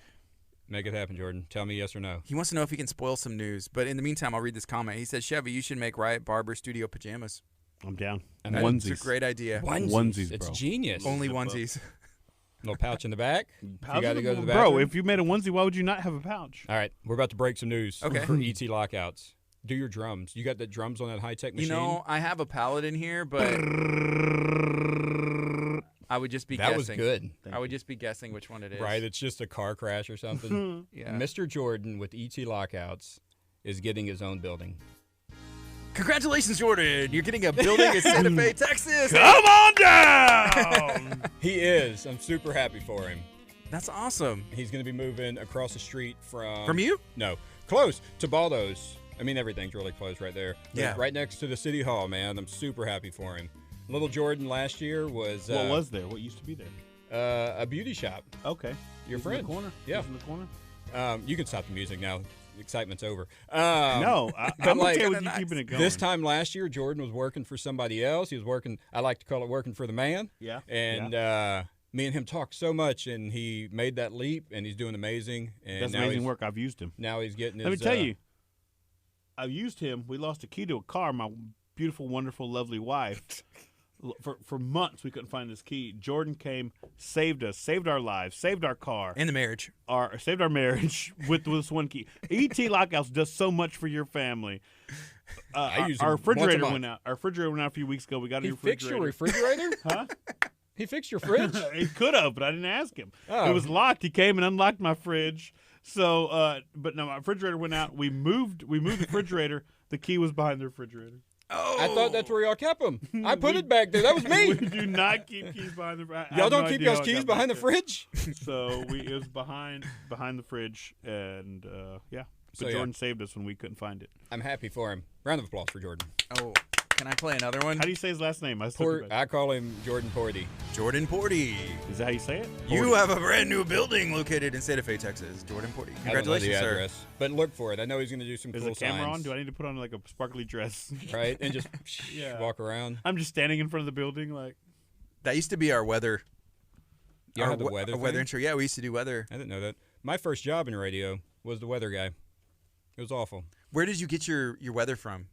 Make it happen, Jordan. Tell me yes or no. He wants to know if he can spoil some news. But in the meantime, I'll read this comment. He says, Chevy, you should make Riot Barber Studio pajamas. I'm down. And Onesies. It's a great idea. Onesies, It's bro. genius. Only Zip up. onesies. Little pouch in the back. Pouch You got to in go the- to the Bro, bathroom. if you made a onesie, why would you not have a pouch? All right, we're about to break some news. Okay. For ET lockouts. Do your drums. You got the drums on that high-tech machine? You know, I have a palette in here, but I would just be that guessing. was good. I would just be guessing which one it is. Right, it's just a car crash or something. Yeah. Mr. Jordan with ET lockouts is getting his own building. Congratulations, Jordan. You're getting a building in Santa Fe, Texas. Come on down! He is. I'm super happy for him. That's awesome. He's going to be moving across the street From you? No, close to Baldo's. I mean, everything's really close right there. Yeah. Right next to the city hall, man. I'm super happy for him. Little Jordan last year was What was there? What used to be there? a beauty shop. Okay. Your He's friend. in the corner? Yeah. He's in the corner? You can stop the music now. The excitement's over. No, but I'm like, okay with you nice. keeping it going. This time last year, Jordan was working for somebody else. He was working, I like to call it working for the man. Yeah. And me and him talked so much, and he made that leap, and he's doing amazing. And That's amazing work. I've used him. Now he's getting his. Let me tell you, I've used him. We lost a key to a car. My beautiful, wonderful, lovely wife. For months, we couldn't find this key. Jordan came, saved us, saved our lives, saved our car. And the marriage. Saved our marriage with this one key. ET Lockouts does so much for your family. Our refrigerator went out. Our refrigerator went out a few weeks ago. We got a new refrigerator. He fixed your refrigerator? Huh? He fixed your fridge? He could have, but I didn't ask him. Oh. It was locked. He came and unlocked my fridge. So, but no, my refrigerator went out. We moved the refrigerator. The key was behind the refrigerator. Oh. I thought that's where y'all kept them. I put it back there. That was me. We do not keep keys behind the fridge. Y'all don't keep y'all's keys behind the fridge? So it was behind the fridge, and yeah. But Jordan saved us when we couldn't find it. I'm happy for him. Round of applause for Jordan. Oh, can I play another one? How do you say his last name? I call him Jordan Porty. Jordan Porty. Is that how you say it? You have a brand new building located in Santa Fe, Texas. Jordan Porty. Congratulations, I don't know the sir. address, but look for it. I know he's going to do some cool signs. Is the camera on? Do I need to put on like a sparkly dress? Right, and just walk around. I'm just standing in front of the building like. That used to be our weather. Y'all had the weather intro. Yeah, we used to do weather. I didn't know that. My first job in radio was the weather guy. It was awful. Where did you get your weather from?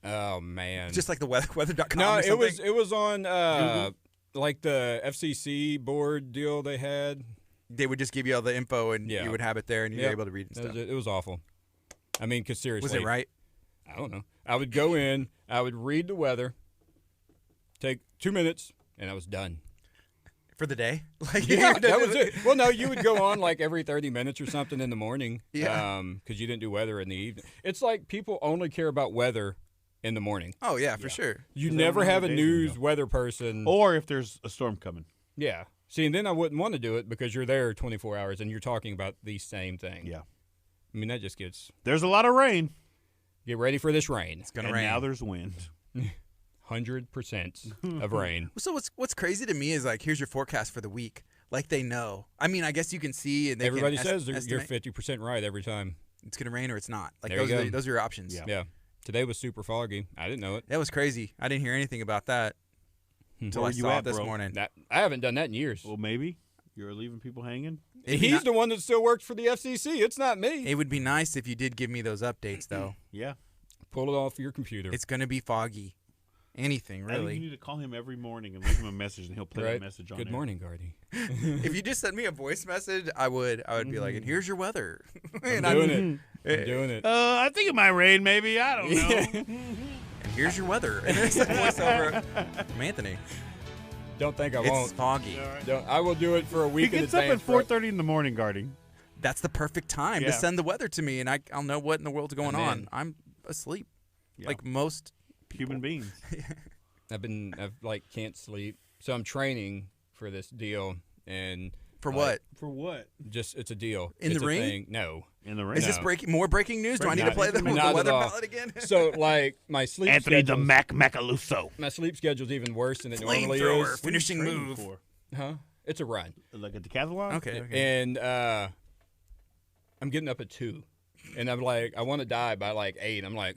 Oh man, just like the weather.com. No, or something? it was on like the FCC board deal they had. They would just give you all the info, and you would have it there, and you'd be able to read and stuff. It was awful. I mean, because seriously, was it right? I don't know. I would go in, I would read the weather, take 2 minutes, and I was done. For the day? Yeah, that was it. Well, no, you would go on like every 30 minutes or something in the morning. Yeah. Because you didn't do weather in the evening. It's like people only care about weather in the morning. Oh, yeah, for sure. You never have a news weather person. Or if there's a storm coming. Yeah. See, and then I wouldn't want to do it because you're there 24 hours and you're talking about the same thing. Yeah. I mean, that just gets... There's a lot of rain. Get ready for this rain. It's going to rain. Now there's wind. 100% of rain. So what's crazy to me is like, here's your forecast for the week. Like they know. I mean, I guess you can see and everybody says you're 50% right every time. It's gonna rain or it's not. Like those are your options. Yeah. Today was super foggy. I didn't know it. That was crazy. I didn't hear anything about that until I saw it this morning. I haven't done that in years. Well, maybe you're leaving people hanging. He's the one that still works for the FCC. It's not me. It would be nice if you did give me those updates, though. Yeah. Pull it off your computer. It's gonna be foggy. Anything, really. I think you need to call him every morning and leave him a message, and he'll play that message on Good morning, Gardy. If you just sent me a voice message, I would be like, and here's your weather. I'm doing it. I think it might rain, maybe. I don't know. And here's your weather. And there's a voiceover from Anthony. Don't think I won't. It's foggy. Right. I will do it for a week in advance. He gets up at 4:30 in the morning, Gardy. That's the perfect time to send the weather to me, and I'll know what in the world's going on. I'm asleep, like most human beings. I've can't sleep, so I'm training for this deal. And for what? For what? Just it's a deal. In the rain? Thing. No. In the rain. Is this more breaking news? Do I need to play the weather ballad again? So like my sleep. Anthony the Macaluso. My sleep schedule's even worse than it normally is. is. Finishing move. Huh? It's a run. Like a decathlon? Okay. And I'm getting up at 2. And I'm like, I want to die by like 8. I'm like,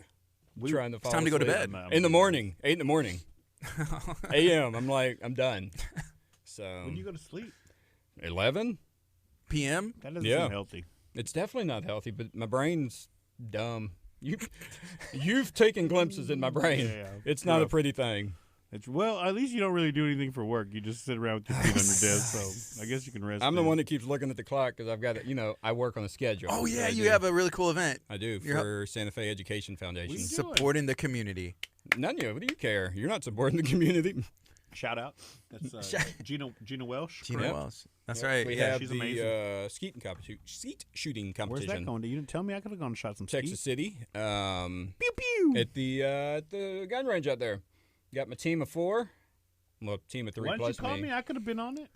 trying to fall It's time to go to bed. In the morning. 8 in the morning. a.m. I'm like, I'm done. So when do you go to sleep? 11 p.m. That doesn't seem healthy. It's definitely not healthy, but my brain's dumb. You've taken glimpses in my brain. Yeah. It's not a pretty thing. Well, at least you don't really do anything for work. You just sit around with your feet on your desk, so I guess you can rest. I'm the one that keeps looking at the clock because I've got to, I work on a schedule. Oh, yeah, you have a really cool event. I do, for Santa Fe Education Foundation. Supporting the community. None of you. What do you care? You're not supporting the community. Shout out. That's Gina Welsh. Gina Welsh. That's right. We have the skeet shooting competition. Where's that going to? You didn't tell me. I could have gone and shot some Texas skeet. City. Pew, pew. At the gun range out there. Got my team of 4. Well, team of 3 Why plus didn't you call me? I could have been on it.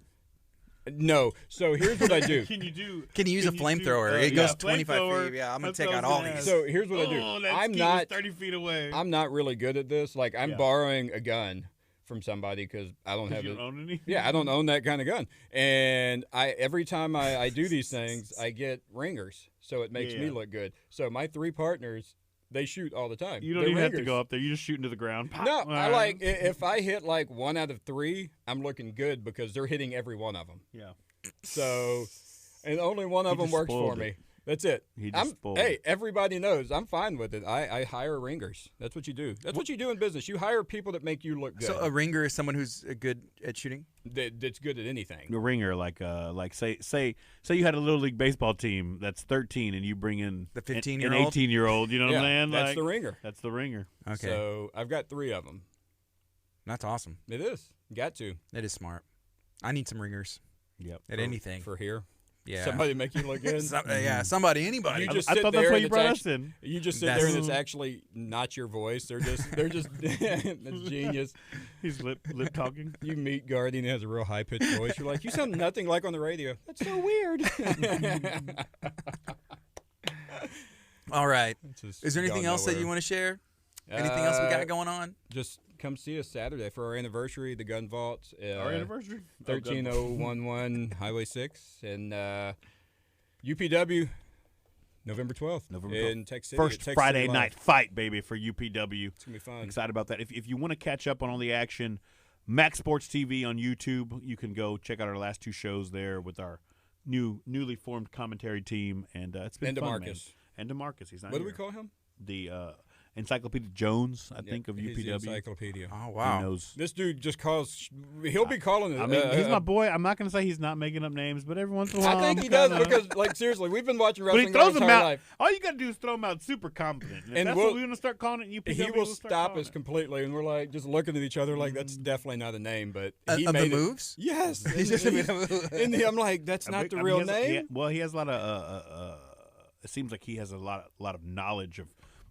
No. So here's what I do. Can you use a flamethrower? It goes 25 feet. Yeah, I'm going to take out all these. So here's what I do. I'm not 30 feet away. I'm not really good at this. Like, I'm borrowing a gun from somebody because I don't have you don't own any? Yeah, I don't own that kind of gun. And every time I do these things, I get ringers. So it makes me look good. So my 3 partners they shoot all the time. You don't even have to go up there. You just shoot into the ground. Pop. No, I like if I hit like 1 out of 3, I'm looking good because they're hitting every one of them. Yeah. So, and only one of them works for me. That's it. Hey, everybody knows I'm fine with it. I hire ringers. That's what you do. That's what you do in business. You hire people that make you look good. So a ringer is someone who's good at shooting? That's good at anything. A ringer, like say you had a little league baseball team that's 13, and you bring in the an 15-year-old, 18-year-old. You know what I'm saying? That's the ringer. That's the ringer. Okay. So I've got 3 of them. That's awesome. It is. Got to. It is smart. I need some ringers. Yep. At anything. For here. Yeah. Somebody make you look good. Somebody, anybody. You just I sit thought there that's why and you brought us in. You just sit there and it's actually not your voice. They're just that's genius. He's lip talking. You meet Guardian, he has a real high pitched voice. You're like, you sound nothing like on the radio. That's so weird. All right. Is there anything else that you want to share? Anything else we got going on? Just come see us Saturday for our anniversary, the Gun Vault. Our anniversary? 13011 Highway 6. And UPW, November 12th in Texas City. First Friday night fight, baby, for UPW. It's going to be fun. Excited about that. If you want to catch up on all the action, Max Sports TV on YouTube, you can go check out our last 2 shows there with our newly formed commentary team. And it's been fun, man. And DeMarcus. He's not What here. do we call him? The Encyclopedia Jones, I think, of he's UPW. The encyclopedia. Oh, wow. He knows. This dude just calls. He'll be calling it. I mean, he's my boy. I'm not going to say he's not making up names, but every once in a while. I think he does because, like, seriously, we've been watching But wrestling he throws our them entire out. life. All you got to do is throw him out super competent. And And that's we'll- what we're going to start calling it. UPW, He will we'll start stop calling us it. completely, and we're like just looking at each other like that's definitely not a name, but he Of made the it. moves? Yes, He's just and I'm like, that's not the real name. He has a lot of. It seems like he has a lot of knowledge of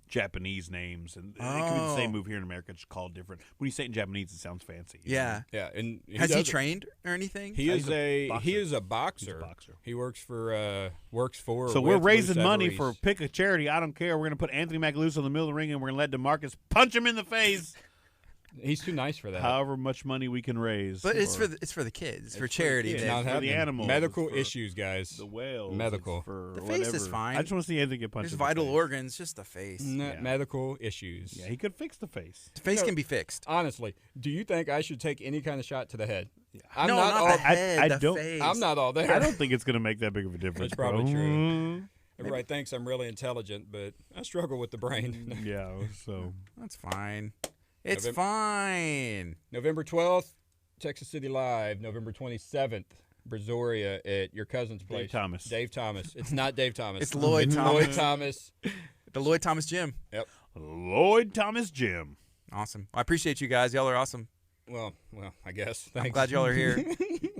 Japanese names, and it could be the same move here in America, just called different. When you say it in Japanese, it sounds fancy. You know? Yeah, and Has he trained or anything? He is a boxer. he is a boxer. He's a boxer. He works for. So we're raising money for pick a charity. I don't care. We're gonna put Anthony McAloose in the middle of the ring, and we're gonna let DeMarcus punch him in the face. He's too nice for that. However much money we can raise, but it's for the kids. It's for charity. It's not for the animals. Medical issues, guys. The whales. Medical. For the face whatever. is fine. I just want to see Anthony get punched. There's in the vital face. organs, just the face. Medical issues. Yeah, he could fix the face. The face can be fixed. Honestly, do you think I should take any kind of shot to the head? Yeah. I'm no, not not all, the head. I the don't- face. I'm not all there. I don't think it's going to make that big of a difference. That's probably bro. true. Everybody thinks I'm really intelligent, but I struggle with the brain. Yeah, so That's fine. It's November- fine. November 12th, Texas City Live. November 27th, Brazoria at your cousin's place. Dave Thomas. It's not Dave Thomas. It's Lloyd It's Thomas. Lloyd Thomas. The Lloyd Thomas Gym. Yep. Lloyd Thomas Gym. Awesome. I appreciate you guys. Y'all are awesome. Well, I guess. Thanks. I'm glad y'all are here.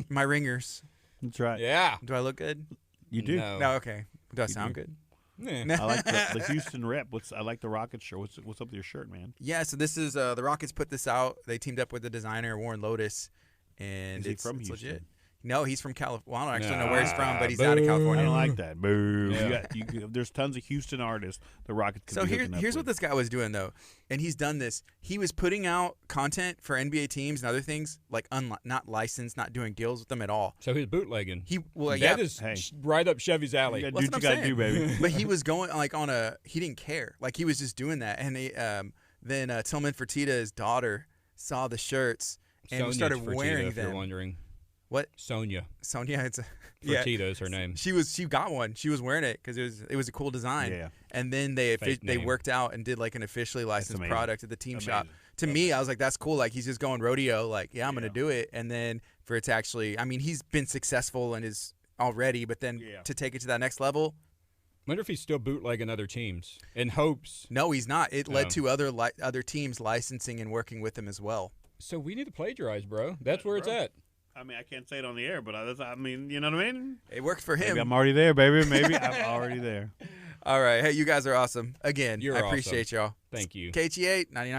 My ringers. That's right. Yeah. Do I look good? You do. No, okay. Do I sound good? Yeah. I like the Houston rep. I like the Rockets shirt. What's up with your shirt, man? Yeah, so this is the Rockets put this out. They teamed up with the designer Warren Lotus, and Is he it's from legit. Houston? No, he's from California. Well, I don't actually know where he's from, but he's out of I California. don't like that. Boo. Yeah. There's tons of Houston artists the Rockets could So be hooking up here's what with. this guy was doing though, and he's done this. He was putting out content for NBA teams and other things like not licensed, not doing deals with them at all. So he's bootlegging. That is Hey. right up Chevy's alley. You Well, gotta do that's what you what I'm gotta do, saying. baby. But he was going like he didn't care. Like he was just doing that, and then Tillman Fertitta's daughter saw the shirts and Sonia started Fertitta, wearing if them. you're wondering. What? Sonia Sonia, it's Fertitta is her name. She got one. She was wearing it because it was a cool design. Yeah. And then they name. worked out and did like an officially licensed amazing. product at the team Amazing. shop. To me, I was like, that's cool. Like he's just going rodeo. Like yeah, I'm gonna do it. And then for it to actually, I mean, he's been successful and is already, but then to take it to that next level. Wonder if he's still bootlegging other teams in hopes. No, he's not. It led to other teams licensing and working with him as well. So we need to plagiarize, bro. That's where it's at. I mean, I can't say it on the air, but I mean, you know what I mean? It worked for him. Maybe I'm already there, baby. Maybe I'm already there. All right. Hey, you guys are awesome. Again, You're I appreciate y'all. Thank you. KHEA 99.